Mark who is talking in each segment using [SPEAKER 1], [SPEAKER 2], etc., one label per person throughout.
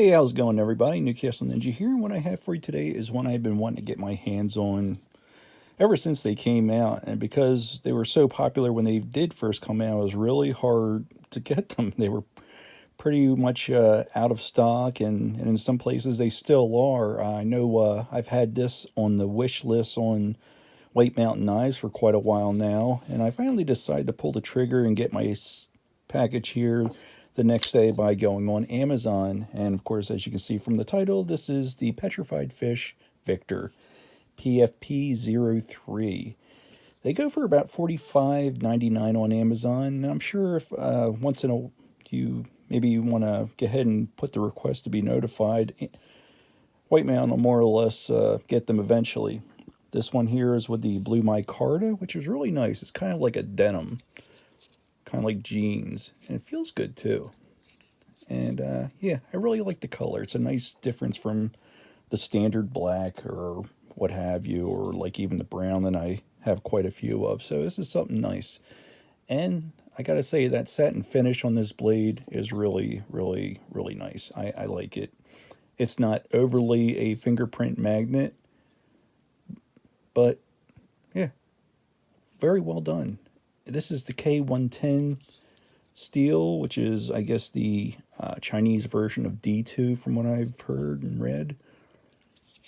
[SPEAKER 1] Hey, how's it going, everybody? Newcastle Ninja here. And what I have for you today is one I've been wanting to get my hands on ever since they came out. And because they were so popular when they did first come out, it was really hard to get them. They were pretty much out of stock, and in some places they still are. I know I've had this on the wish list on White Mountain Knives for quite a while now, and I finally decided to pull the trigger and get my package here the next day by going on Amazon. And of course, as you can see from the title, this is the Petrified Fish Victor PFP-03. They go for about $45.99 on Amazon. And I'm sure if once in a you want to go ahead and put the request to be notified, White Mountain will more or less get them eventually. This one here is with the blue micarta, which is really nice. It's kind of like a denim, kind of like jeans, and it feels good too. And yeah, I really like the color. It's a nice difference from the standard black or what have you, or like even the brown that I have quite a few of. So this is something nice. And I gotta say, that satin finish on this blade is really, really, really nice. I like it. It's not overly a fingerprint magnet, but yeah, very well done. This is the K110 steel, which is, I guess, the Chinese version of D2 from what I've heard and read.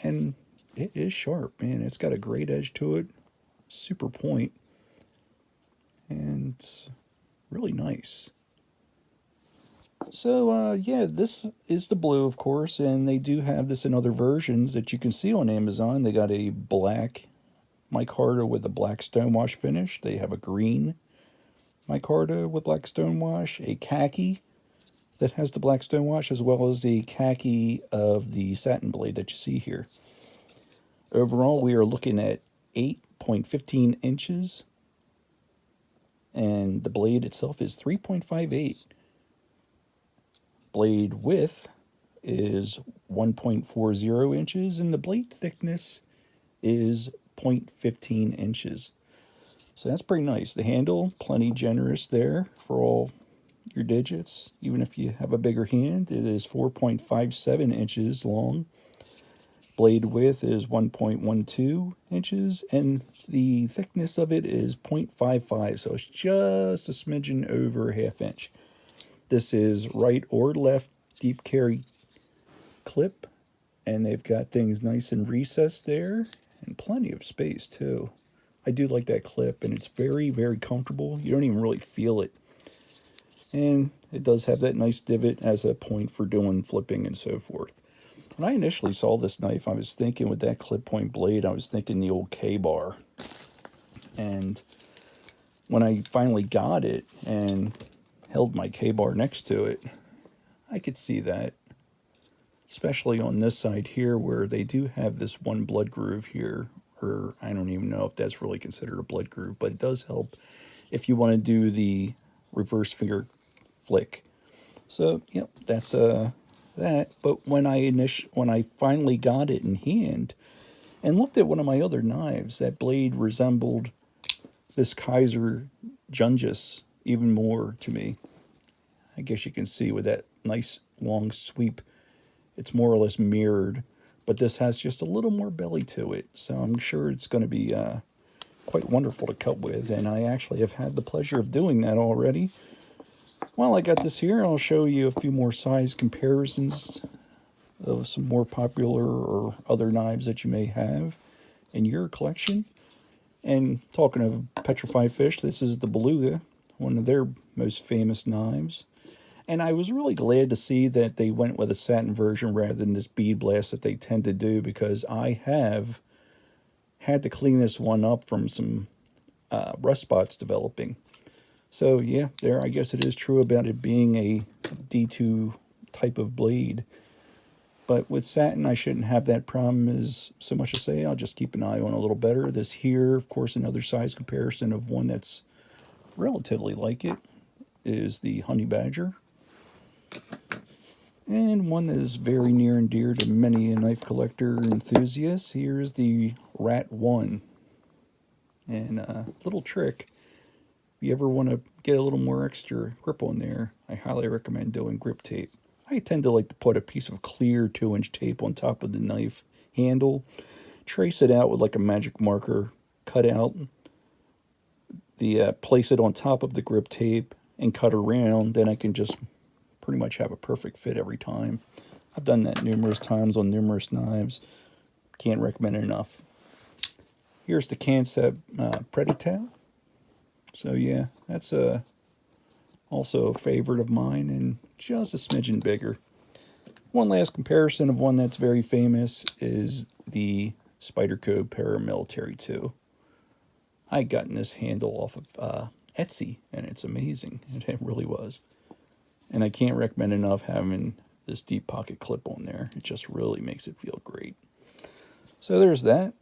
[SPEAKER 1] And it is sharp, man. It's got a great edge to it, super point, and it's really nice. So, yeah, this is the blue, of course, and they do have this in other versions that you can see on Amazon. They got a black micarta with a black stonewash finish. They have a green micarta with black stonewash, a khaki that has the black stonewash, as well as the khaki of the satin blade that you see here. Overall, we are looking at 8.15 inches, and the blade itself is 3.58. Blade width is 1.40 inches, and the blade thickness is 0.15 inches. So that's pretty nice. The handle, plenty generous there for all your digits. Even if you have a bigger hand, it is 4.57 inches long. Blade width is 1.12 inches, and the thickness of it is 0.55, so it's just a smidgen over half inch. This is right or left deep carry clip, and they've got things nice and recessed there, and plenty of space too. I do like that clip, and it's very, very comfortable. You don't even really feel it. And it does have that nice divot as a point for doing flipping and so forth. When I initially saw this knife, I was thinking with that clip point blade, I was thinking the old K-bar. And when I finally got it and held my K-bar next to it, I could see that. Especially on this side here where they do have this one blood groove here, or I don't even know if that's really considered a blood groove, but it does help if you want to do the reverse finger flick. So, yep, that's that. But when I finally got it in hand and looked at one of my other knives, that blade resembled this Kaiser Jungis even more to me. I guess you can see with that nice long sweep, it's more or less mirrored, but this has just a little more belly to it. So I'm sure it's going to be quite wonderful to cut with, and I actually have had the pleasure of doing that already. While I got this here, I'll show you a few more size comparisons of some more popular or other knives that you may have in your collection. And talking of petrified fish, this is the Beluga, one of their most famous knives. And I was really glad to see that they went with a satin version rather than this bead blast that they tend to do, because I have had to clean this one up from some rust spots developing. So yeah, there, I guess it is true about it being a D2 type of blade. But with satin, I shouldn't have that problem as so much to say. I'll just keep an eye on a little better. This here, of course, another size comparison of one that's relatively like it is the Honey Badger. And one that is very near and dear to many a knife collector enthusiasts. Here's the Rat 1. And a little trick, if you ever want to get a little more extra grip on there, I highly recommend doing grip tape. I tend to like to put a piece of clear 2-inch tape on top of the knife handle, trace it out with like a magic marker, cut out the, place it on top of the grip tape and cut around. Then I can just pretty much have a perfect fit every time. I've done that numerous times on numerous knives. Can't recommend it enough. Here's the K110 Predator. So yeah, that's also a favorite of mine, and just a smidgen bigger. One last comparison of one that's very famous is the Spyderco Paramilitary 2. I had gotten this handle off of Etsy, and it's amazing. It really was. And I can't recommend enough having this deep pocket clip on there. It just really makes it feel great. So there's that.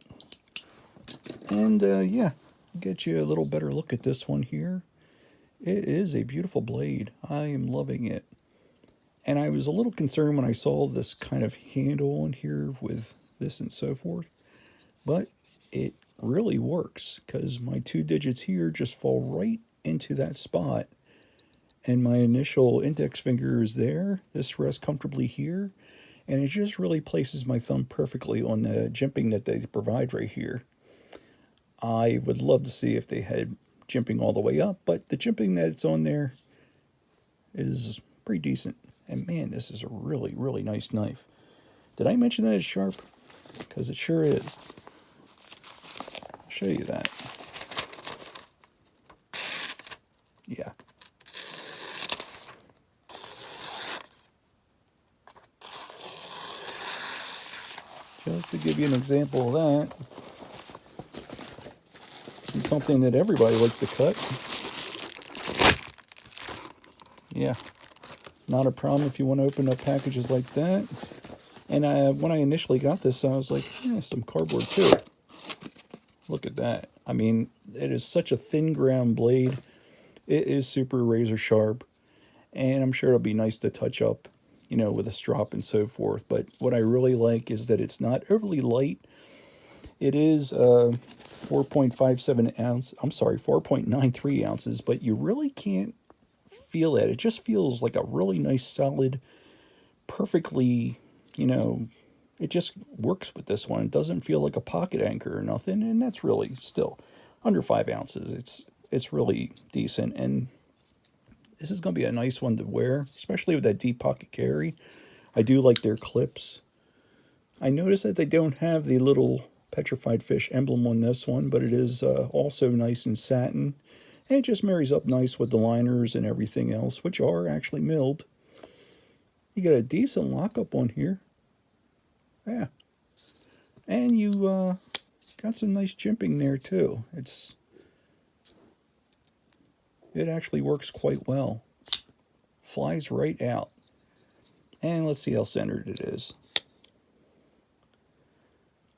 [SPEAKER 1] And yeah, get you a little better look at this one here. It is a beautiful blade. I am loving it. And I was a little concerned when I saw this kind of handle on here with this and so forth. But it really works, because my 2 digits here just fall right into that spot. And my initial index finger is there. This rests comfortably here. And it just really places my thumb perfectly on the jimping that they provide right here. I would love to see if they had jimping all the way up, but the jimping that's on there is pretty decent. And man, this is a really, really nice knife. Did I mention that it's sharp? Because it sure is. I'll show you that. Yeah. Just to give you an example of that. It's something that everybody likes to cut. Yeah, not a problem if you want to open up packages like that. And when I initially got this, I was like, yeah, some cardboard too. Look at that. I mean, it is such a thin ground blade. It is super razor sharp. And I'm sure it'll be nice to touch up, you know, with a strop and so forth. But what I really like is that it's not overly light. It is 4.57 ounce. I'm sorry, 4.93 ounces. But you really can't feel it. It just feels like a really nice, solid, perfectly, you know, it just works with this one. It doesn't feel like a pocket anchor or nothing. And that's really still under 5 ounces. It's really decent. And this is going to be a nice one to wear, especially with that deep pocket carry. I do like their clips. I noticed that they don't have the little Petrified Fish emblem on this one, but it is also nice in satin. And it just marries up nice with the liners and everything else, which are actually milled. You got a decent lockup on here. Yeah. And you got some nice jimping there too. It actually works quite well. Flies right out. And let's see how centered it is.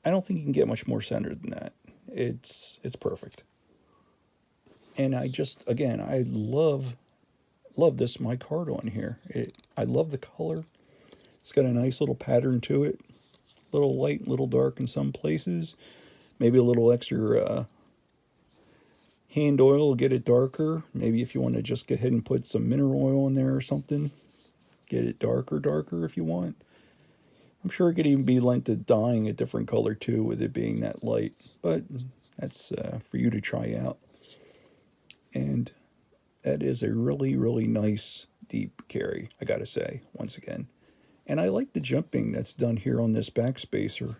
[SPEAKER 1] I don't think you can get much more centered than that. It's perfect. And I love this micarta on here. I love the color. It's got a nice little pattern to it. A little light, a little dark in some places. Maybe a little extra hand oil will get it darker. Maybe if you want to just go ahead and put some mineral oil in there or something, get it darker if you want. I'm sure it could even be lent to dyeing a different color too, with it being that light. But that's for you to try out. And that is a really, really nice deep carry, I gotta say, once again. And I like the jumping that's done here on this backspacer.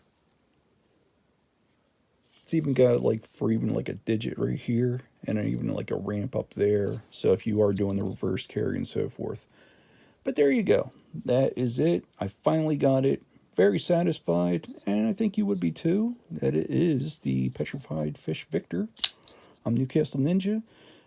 [SPEAKER 1] It's even got even like a digit right here, and even like a ramp up there. So if you are doing the reverse carry and so forth. But there you go. That is it. I finally got it. Very satisfied, and I think you would be too. That it is the Petrified Fish Victor. I'm Newcastle Ninja.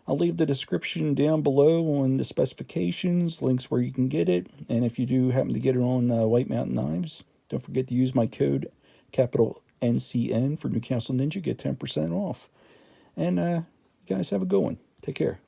[SPEAKER 1] I'll leave the description down below on the specifications, links where you can get it. And if you do happen to get it on White Mountain Knives, don't forget to use my code capital NCN for Newcastle Ninja. Get 10% off. And you guys have a good one. Take care.